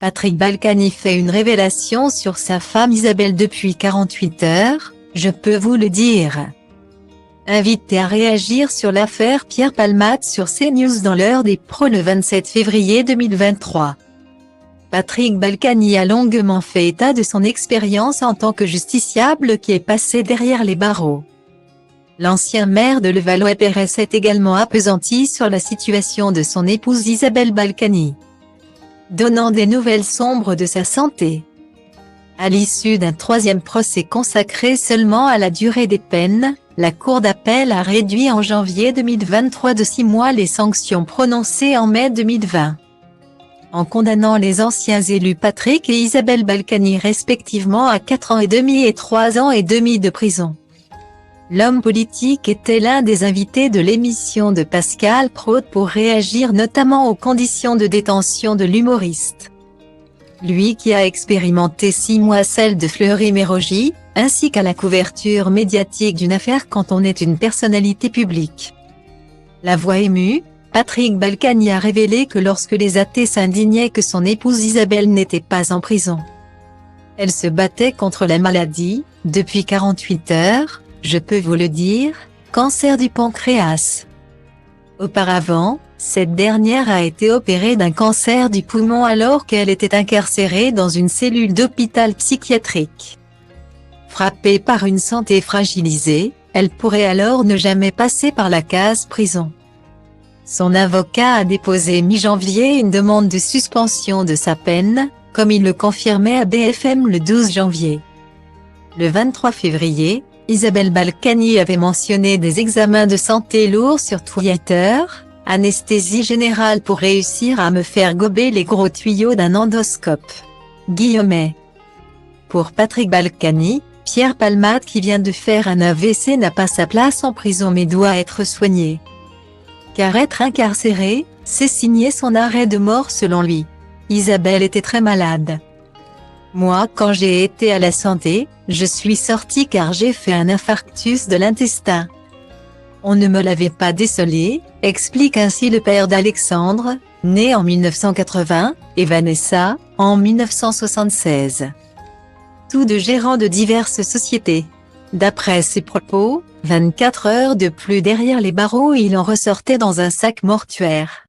Patrick Balkany fait une révélation sur sa femme Isabelle depuis 48 heures, je peux vous le dire. Invité à réagir sur l'affaire Pierre Palmade sur CNews dans l'heure des pros le 27 février 2023. Patrick Balkany a longuement fait état de son expérience en tant que justiciable qui est passé derrière les barreaux. L'ancien maire de Levallois-Perret s'est également appesanti sur la situation de son épouse Isabelle Balkany, donnant des nouvelles sombres de sa santé. À l'issue d'un troisième procès consacré seulement à la durée des peines, la Cour d'appel a réduit en janvier 2023 de 6 mois les sanctions prononcées en mai 2020. En condamnant les anciens élus Patrick et Isabelle Balkany respectivement à 4 ans et demi et 3 ans et demi de prison. L'homme politique était l'un des invités de l'émission de Pascal Praud pour réagir notamment aux conditions de détention de l'humoriste. Lui qui a expérimenté 6 mois celle de Fleury-Mérogis, ainsi qu'à la couverture médiatique d'une affaire quand on est une personnalité publique. La voix émue, Patrick Balkany a révélé que lorsque les athées s'indignaient que son épouse Isabelle n'était pas en prison, elle se battait contre la maladie, depuis 48 heures, je peux vous le dire, cancer du pancréas. Auparavant, cette dernière a été opérée d'un cancer du poumon alors qu'elle était incarcérée dans une cellule d'hôpital psychiatrique. Frappée par une santé fragilisée, elle pourrait alors ne jamais passer par la case prison. Son avocat a déposé mi-janvier une demande de suspension de sa peine, comme il le confirmait à BFM le 12 janvier. Le 23 février, Isabelle Balkany avait mentionné des examens de santé lourds sur Twitter, anesthésie générale pour réussir à me faire gober les gros tuyaux d'un endoscope. Guillemets. Pour Patrick Balkany, Pierre Palmade qui vient de faire un AVC n'a pas sa place en prison mais doit être soigné. Car être incarcéré, c'est signer son arrêt de mort selon lui. Isabelle était très malade. Moi quand j'ai été à la santé, je suis sortie car j'ai fait un infarctus de l'intestin. On ne me l'avait pas décelé, explique ainsi le père d'Alexandre, né en 1980, et Vanessa, en 1976. Tous deux gérants de diverses sociétés. D'après ses propos, 24 heures de plus derrière les barreaux il en ressortait dans un sac mortuaire.